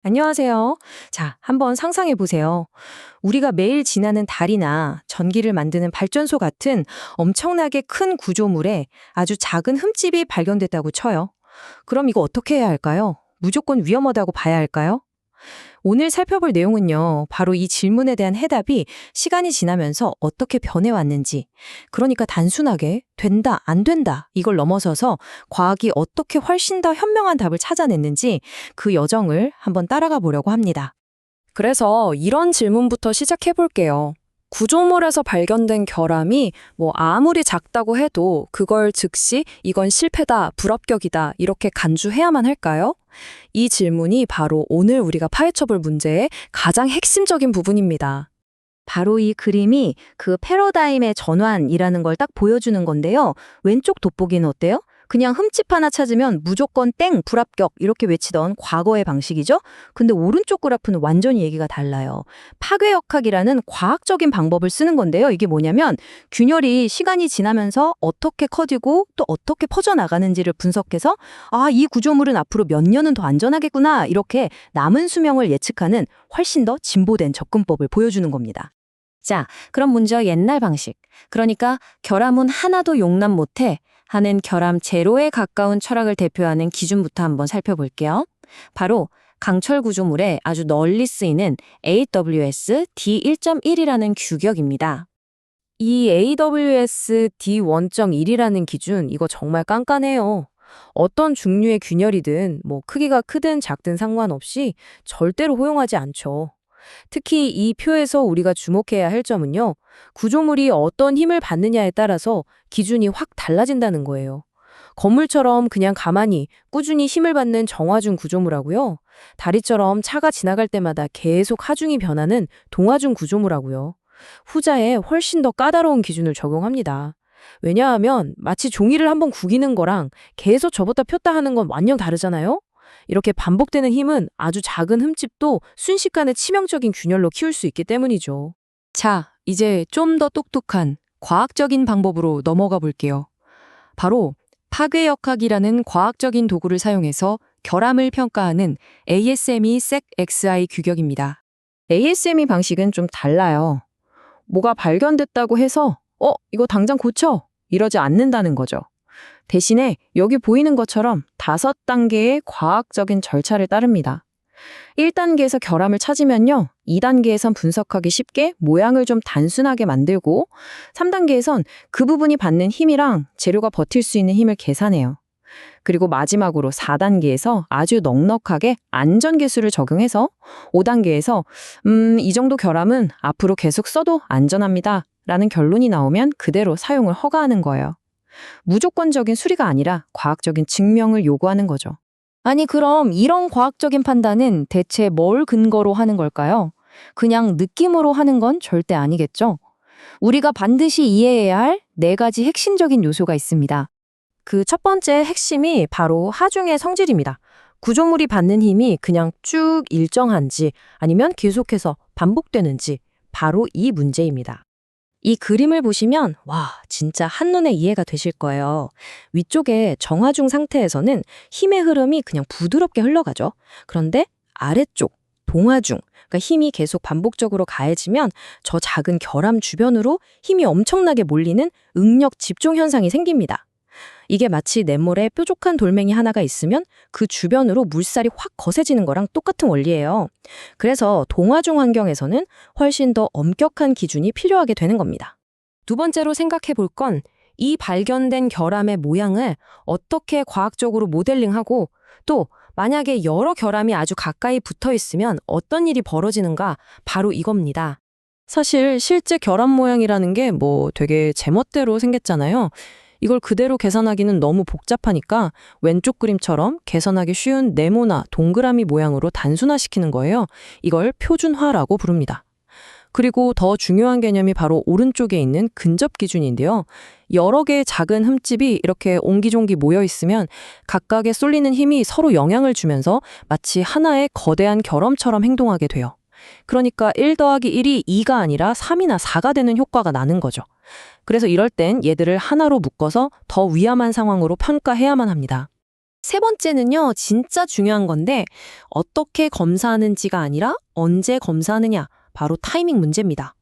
안녕하세요. 자, 한번 상상해 보세요. 우리가 매일 지나는 달이나 전기를 만드는 발전소 같은 엄청나게 큰 구조물에 아주 작은 흠집이 발견됐다고 쳐요. 그럼 이거 어떻게 해야 할까요? 무조건 위험하다고 봐야 할까요? 오늘 살펴볼 내용은요, 바로 이 질문에 대한 해답이 시간이 지나면서 어떻게 변해왔는지, 그러니까 단순하게 된다, 안 된다, 이걸 넘어서서 과학이 어떻게 훨씬 더 현명한 답을 찾아냈는지 그 여정을 한번 따라가 보려고 합니다. 그래서 이런 질문부터 시작해 볼게요. 구조물에서 발견된 결함이 아무리 작다고 해도 그걸 즉시 이건 실패다, 불합격이다 이렇게 간주해야만 할까요? 이 질문이 바로 오늘 우리가 파헤쳐 볼 문제의 가장 핵심적인 부분입니다. 바로 이 그림이 그 패러다임의 전환이라는 걸 딱 보여주는 건데요. 왼쪽 돋보기는 어때요? 그냥 흠집 하나 찾으면 무조건 땡, 불합격 이렇게 외치던 과거의 방식이죠. 근데 오른쪽 그래프는 완전히 얘기가 달라요. 파괴역학이라는 과학적인 방법을 쓰는 건데요. 이게 뭐냐면 균열이 시간이 지나면서 어떻게 커지고 또 어떻게 퍼져나가는지를 분석해서 이 구조물은 앞으로 몇 년은 더 안전하겠구나 이렇게 남은 수명을 예측하는 훨씬 더 진보된 접근법을 보여주는 겁니다. 자, 그럼 먼저 옛날 방식. 그러니까 결함은 하나도 용납 못해 하는 결함 제로에 가까운 철학을 대표하는 기준부터 한번 살펴볼게요. 바로 강철 구조물에 아주 널리 쓰이는 AWS D1.1이라는 규격입니다. 이 AWS D1.1이라는 기준, 이거 정말 깐깐해요. 어떤 종류의 균열이든 크기가 크든 작든 상관없이 절대로 허용하지 않죠. 특히 이 표에서 우리가 주목해야 할 점은요, 구조물이 어떤 힘을 받느냐에 따라서 기준이 확 달라진다는 거예요. 건물처럼 그냥 가만히 꾸준히 힘을 받는 정화중 구조물하고요, 다리처럼 차가 지나갈 때마다 계속 하중이 변하는 동하중 구조물하고요. 후자에 훨씬 더 까다로운 기준을 적용합니다. 왜냐하면 마치 종이를 한번 구기는 거랑 계속 접었다 폈다 하는 건 완전 다르잖아요? 이렇게 반복되는 힘은 아주 작은 흠집도 순식간에 치명적인 균열로 키울 수 있기 때문이죠. 자, 이제 좀 더 똑똑한 과학적인 방법으로 넘어가 볼게요. 바로 파괴역학이라는 과학적인 도구를 사용해서 결함을 평가하는 ASME-SEC-XI 규격입니다. ASME 방식은 좀 달라요. 뭐가 발견됐다고 해서 이거 당장 고쳐! 이러지 않는다는 거죠. 대신에 여기 보이는 것처럼 5단계의 과학적인 절차를 따릅니다. 1단계에서 결함을 찾으면요, 2단계에선 분석하기 쉽게 모양을 좀 단순하게 만들고 3단계에선 그 부분이 받는 힘이랑 재료가 버틸 수 있는 힘을 계산해요. 그리고 마지막으로 4단계에서 아주 넉넉하게 안전계수를 적용해서 5단계에서 이 정도 결함은 앞으로 계속 써도 안전합니다 라는 결론이 나오면 그대로 사용을 허가하는 거예요. 무조건적인 수리가 아니라 과학적인 증명을 요구하는 거죠. 아니, 그럼 이런 과학적인 판단은 대체 뭘 근거로 하는 걸까요? 그냥 느낌으로 하는 건 절대 아니겠죠? 우리가 반드시 이해해야 할 4가지 핵심적인 요소가 있습니다. 그 첫 번째 핵심이 바로 하중의 성질입니다. 구조물이 받는 힘이 그냥 쭉 일정한지 아니면 계속해서 반복되는지, 바로 이 문제입니다. 이 그림을 보시면 진짜 한눈에 이해가 되실 거예요. 위쪽에 정화중 상태에서는 힘의 흐름이 그냥 부드럽게 흘러가죠. 그런데 아래쪽 동화중, 그러니까 힘이 계속 반복적으로 가해지면 저 작은 결함 주변으로 힘이 엄청나게 몰리는 응력 집중 현상이 생깁니다. 이게 마치 냇물에 뾰족한 돌멩이 하나가 있으면 그 주변으로 물살이 확 거세지는 거랑 똑같은 원리예요. 그래서 동화중 환경에서는 훨씬 더 엄격한 기준이 필요하게 되는 겁니다. 두 번째로 생각해 볼 건 이 발견된 결함의 모양을 어떻게 과학적으로 모델링하고, 또 만약에 여러 결함이 아주 가까이 붙어 있으면 어떤 일이 벌어지는가, 바로 이겁니다. 사실 실제 결함 모양이라는 게 되게 제멋대로 생겼잖아요. 이걸 그대로 계산하기는 너무 복잡하니까 왼쪽 그림처럼 계산하기 쉬운 네모나 동그라미 모양으로 단순화시키는 거예요. 이걸 표준화라고 부릅니다. 그리고 더 중요한 개념이 바로 오른쪽에 있는 근접 기준인데요. 여러 개의 작은 흠집이 이렇게 옹기종기 모여 있으면 각각에 쏠리는 힘이 서로 영향을 주면서 마치 하나의 거대한 결함처럼 행동하게 돼요. 그러니까 1 더하기 1이 2가 아니라 3이나 4가 되는 효과가 나는 거죠. 그래서 이럴 땐 얘들을 하나로 묶어서 더 위험한 상황으로 평가해야만 합니다. 세 번째는요, 진짜 중요한 건데 어떻게 검사하는지가 아니라 언제 검사하느냐, 바로 타이밍 문제입니다.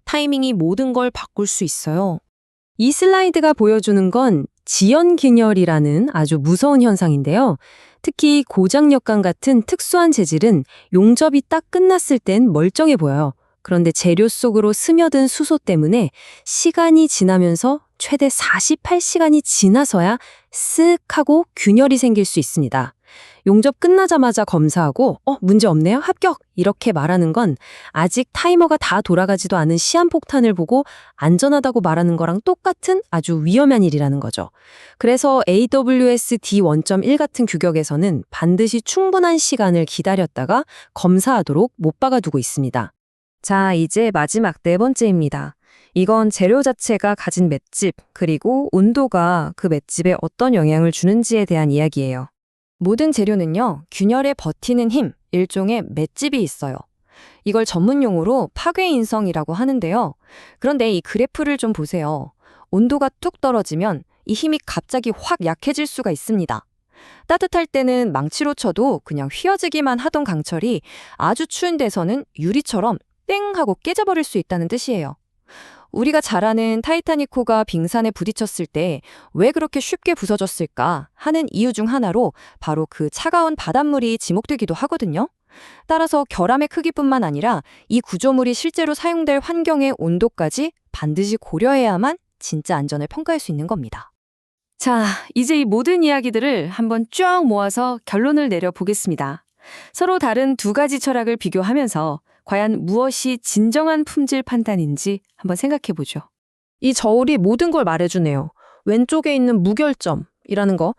타이밍이 모든 걸 바꿀 수 있어요. 이 슬라이드가 보여주는 건 지연균열이라는 아주 무서운 현상인데요. 특히 고장력강 같은 특수한 재질은 용접이 딱 끝났을 땐 멀쩡해 보여요. 그런데 재료 속으로 스며든 수소 때문에 시간이 지나면서 최대 48시간이 지나서야 쓱 하고 균열이 생길 수 있습니다. 용접 끝나자마자 검사하고 문제 없네요. 합격! 이렇게 말하는 건 아직 타이머가 다 돌아가지도 않은 시한폭탄을 보고 안전하다고 말하는 거랑 똑같은 아주 위험한 일이라는 거죠. 그래서 AWS D1.1 같은 규격에서는 반드시 충분한 시간을 기다렸다가 검사하도록 못 박아두고 있습니다. 자, 이제 마지막 네 번째입니다. 이건 재료 자체가 가진 맷집, 그리고 온도가 그 맷집에 어떤 영향을 주는지에 대한 이야기예요. 모든 재료는요, 균열에 버티는 힘, 일종의 맷집이 있어요. 이걸 전문 용어로 파괴인성이라고 하는데요. 그런데 이 그래프를 좀 보세요. 온도가 뚝 떨어지면 이 힘이 갑자기 확 약해질 수가 있습니다. 따뜻할 때는 망치로 쳐도 그냥 휘어지기만 하던 강철이 아주 추운 데서는 유리처럼 땡 하고 깨져버릴 수 있다는 뜻이에요. 우리가 잘 아는 타이타닉호가 빙산에 부딪혔을 때 왜 그렇게 쉽게 부서졌을까 하는 이유 중 하나로 바로 그 차가운 바닷물이 지목되기도 하거든요. 따라서 결함의 크기뿐만 아니라 이 구조물이 실제로 사용될 환경의 온도까지 반드시 고려해야만 진짜 안전을 평가할 수 있는 겁니다. 자, 이제 이 모든 이야기들을 한번 쭉 모아서 결론을 내려보겠습니다. 서로 다른 두 가지 철학을 비교하면서 과연 무엇이 진정한 품질 판단인지 한번 생각해보죠. 이 저울이 모든 걸 말해주네요. 왼쪽에 있는 무결점이라는 거.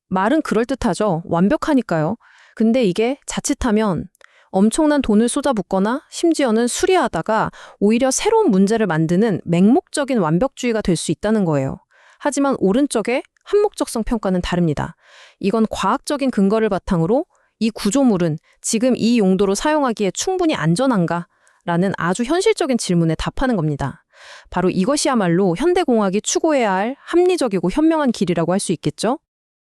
말은 그럴듯하죠. 완벽하니까요. 근데 이게 자칫하면 엄청난 돈을 쏟아붓거나 심지어는 수리하다가 오히려 새로운 문제를 만드는 맹목적인 완벽주의가 될 수 있다는 거예요. 하지만 오른쪽에 한목적성 평가는 다릅니다. 이건 과학적인 근거를 바탕으로 이 구조물은 지금 이 용도로 사용하기에 충분히 안전한가? 라는 아주 현실적인 질문에 답하는 겁니다. 바로 이것이야말로 현대공학이 추구해야 할 합리적이고 현명한 길이라고 할 수 있겠죠?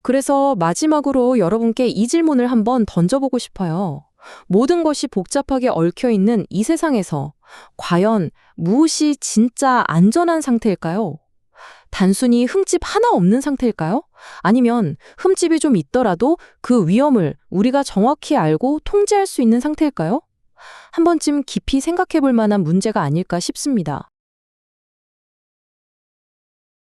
그래서 마지막으로 여러분께 이 질문을 한번 던져보고 싶어요. 모든 것이 복잡하게 얽혀있는 이 세상에서 과연 무엇이 진짜 안전한 상태일까요? 단순히 흠집 하나 없는 상태일까요? 아니면 흠집이 좀 있더라도 그 위험을 우리가 정확히 알고 통제할 수 있는 상태일까요? 한 번쯤 깊이 생각해 볼 만한 문제가 아닐까 싶습니다.